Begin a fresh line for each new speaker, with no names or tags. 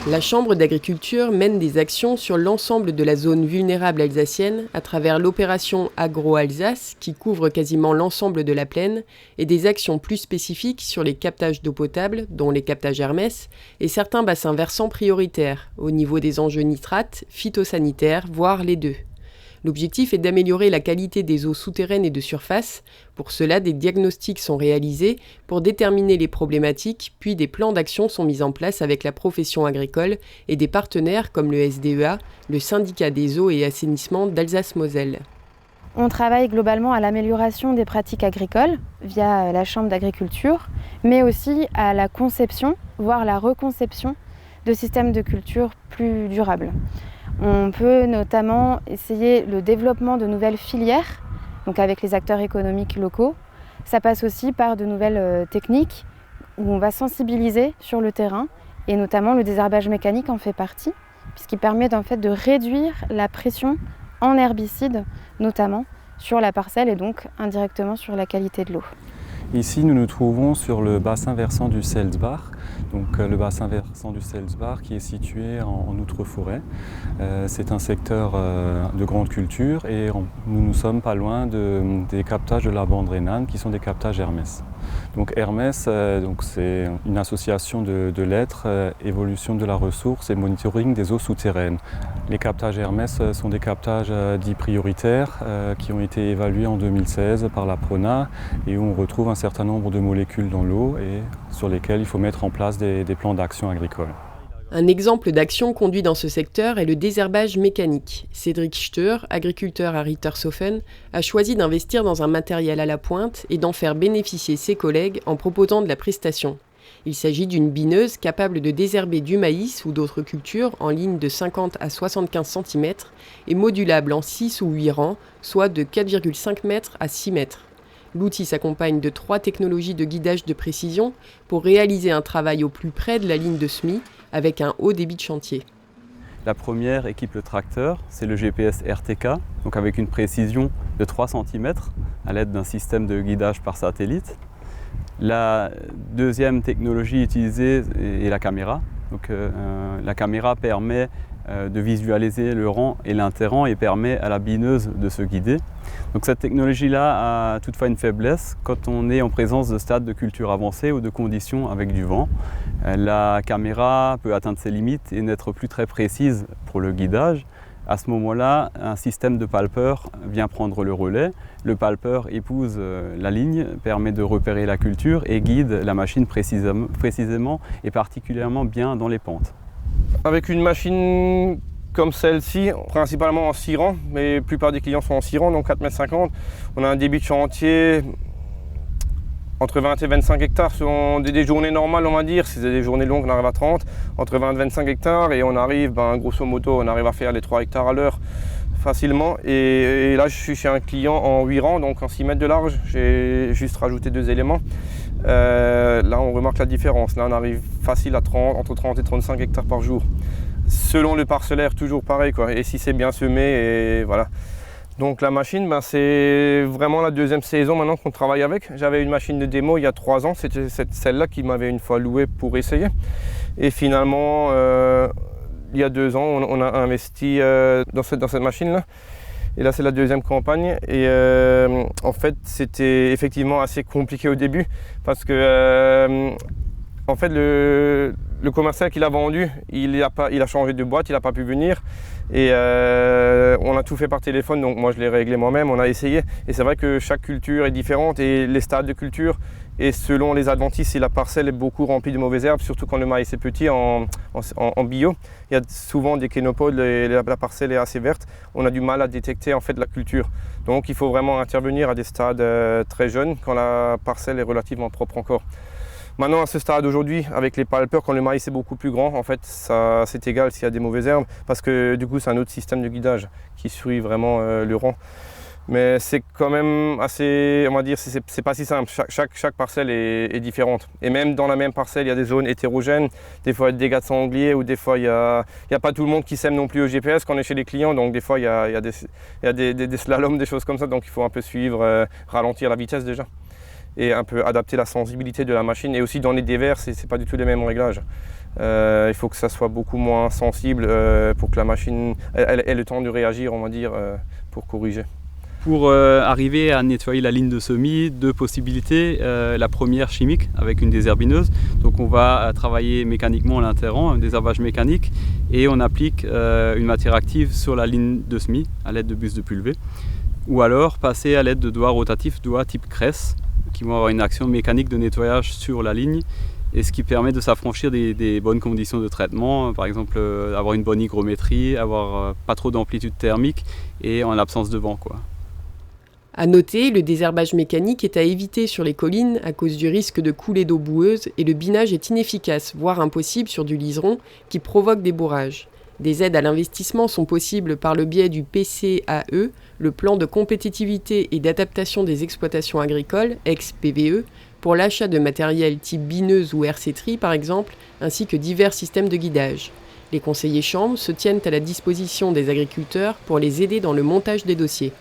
La Chambre d'agriculture mène des actions sur l'ensemble de la zone vulnérable alsacienne à travers l'opération Agro-Alsace qui couvre quasiment l'ensemble de la plaine et des actions plus spécifiques sur les captages d'eau potable, dont les captages Hermès, et certains bassins versants prioritaires au niveau des enjeux nitrates, phytosanitaires, voire les deux. L'objectif est d'améliorer la qualité des eaux souterraines et de surface. Pour cela, des diagnostics sont réalisés pour déterminer les problématiques, puis des plans d'action sont mis en place avec la profession agricole et des partenaires comme le SDEA, le syndicat des eaux et assainissement d'Alsace-Moselle.
On travaille globalement à l'amélioration des pratiques agricoles via la Chambre d'agriculture, mais aussi à la conception, voire la reconception de systèmes de culture plus durables. On peut notamment essayer le développement de nouvelles filières, donc avec les acteurs économiques locaux. Ça passe aussi par de nouvelles techniques où on va sensibiliser sur le terrain et notamment le désherbage mécanique en fait partie, puisqu'il permet en fait de réduire la pression en herbicides, notamment sur la parcelle et donc indirectement sur la qualité de l'eau.
Ici, nous nous trouvons sur le bassin versant du Selsbach. Donc, le bassin versant du Selsbach qui est situé en Outre-Forêt. C'est un secteur de grande culture et nous ne sommes pas loin des captages de la bande rhénane qui sont des captages Hermès. Donc Hermès, c'est une association de lettres, évolution de la ressource et monitoring des eaux souterraines. Les captages Hermès sont des captages dits prioritaires qui ont été évalués en 2016 par la PRONA et où on retrouve un certain nombre de molécules dans l'eau et sur lesquelles il faut mettre en place des plans d'action agricole.
Un exemple d'action conduit dans ce secteur est le désherbage mécanique. Cédric Steur, agriculteur à Rittershofen, a choisi d'investir dans un matériel à la pointe et d'en faire bénéficier ses collègues en proposant de la prestation. Il s'agit d'une bineuse capable de désherber du maïs ou d'autres cultures en ligne de 50 à 75 cm et modulable en 6 ou 8 rangs, soit de 4,5 m à 6 m. L'outil s'accompagne de 3 technologies de guidage de précision pour réaliser un travail au plus près de la ligne de semis avec un haut débit de chantier.
La première équipe le tracteur, c'est le GPS RTK, donc avec une précision de 3 cm à l'aide d'un système de guidage par satellite. La deuxième technologie utilisée est la caméra. Donc, la caméra permet de visualiser le rang et l'interrang et permet à la bineuse de se guider. Donc cette technologie-là a toutefois une faiblesse quand on est en présence de stades de culture avancés ou de conditions avec du vent. La caméra peut atteindre ses limites et n'être plus très précise pour le guidage. À ce moment-là, un système de palpeur vient prendre le relais. Le palpeur épouse la ligne, permet de repérer la culture et guide la machine précisément et particulièrement bien dans les pentes.
Avec une machine comme celle-ci, principalement en 6 rangs, mais la plupart des clients sont en 6 rangs, donc 4,50 m, on a un débit de chantier entre 20 et 25 hectares selon des journées normales, on va dire. Si c'est des journées longues, on arrive à 30, entre 20 et 25 hectares et on arrive, grosso modo, on arrive à faire les 3 hectares à l'heure facilement. Et là, je suis chez un client en 8 rangs, donc en 6 mètres de large. J'ai juste rajouté 2 éléments. Là, on remarque la différence. Là, on arrive facile à entre 30 et 35 hectares par jour. Selon le parcellaire, toujours pareil, quoi. Et si c'est bien semé, et voilà. Donc la machine, c'est vraiment la deuxième saison maintenant qu'on travaille avec. J'avais une machine de démo il y a 3 ans, c'était celle-là qui m'avait une fois loué pour essayer. Et finalement, il y a 2 ans, on a investi dans cette machine-là. Et là, c'est la deuxième campagne. Et en fait, c'était effectivement assez compliqué au début parce que en fait, le commercial qui l'a vendu, il a changé de boîte, il n'a pas pu venir. Et on a tout fait par téléphone, donc moi je l'ai réglé moi-même, on a essayé. Et c'est vrai que chaque culture est différente et les stades de culture, et selon les adventices, si la parcelle est beaucoup remplie de mauvaises herbes, surtout quand le maïs est petit en bio, il y a souvent des kénopodes et la parcelle est assez verte, on a du mal à détecter en fait la culture. Donc il faut vraiment intervenir à des stades très jeunes quand la parcelle est relativement propre encore. Maintenant, à ce stade aujourd'hui, avec les palpeurs, quand le maïs est beaucoup plus grand, en fait, c'est égal s'il y a des mauvaises herbes, parce que du coup, c'est un autre système de guidage qui suit vraiment le rang. Mais c'est quand même assez, on va dire, c'est pas si simple. Chaque parcelle est différente. Et même dans la même parcelle, il y a des zones hétérogènes. Des fois, il y a des dégâts de sanglier, ou des fois, il y a pas tout le monde qui sème non plus au GPS quand on est chez les clients. Donc, des fois, il y a des slaloms, des choses comme ça. Donc, il faut un peu suivre, ralentir la vitesse déjà. et un peu adapter la sensibilité de la machine. Et aussi dans les dévers, c'est pas du tout les mêmes réglages. Il faut que ça soit beaucoup moins sensible pour que la machine ait le temps de réagir, on va dire, pour corriger.
Pour arriver à nettoyer la ligne de semis, deux possibilités. La première chimique avec une désherbineuse. Donc on va travailler mécaniquement l'interrant, un désherbage mécanique, et on applique une matière active sur la ligne de semis à l'aide de bus de pulvée. Ou alors passer à l'aide de doigts rotatifs, doigts type Cress, qui vont avoir une action mécanique de nettoyage sur la ligne, et ce qui permet de s'affranchir des bonnes conditions de traitement, par exemple avoir une bonne hygrométrie, avoir pas trop d'amplitude thermique et en l'absence de vent, quoi.
À noter, le désherbage mécanique est à éviter sur les collines à cause du risque de coulée d'eau boueuse et le binage est inefficace, voire impossible sur du liseron qui provoque des bourrages. Des aides à l'investissement sont possibles par le biais du PCAE, le plan de compétitivité et d'adaptation des exploitations agricoles, ex-PVE, pour l'achat de matériel type bineuse ou RC-Tri par exemple, ainsi que divers systèmes de guidage. Les conseillers chambres se tiennent à la disposition des agriculteurs pour les aider dans le montage des dossiers.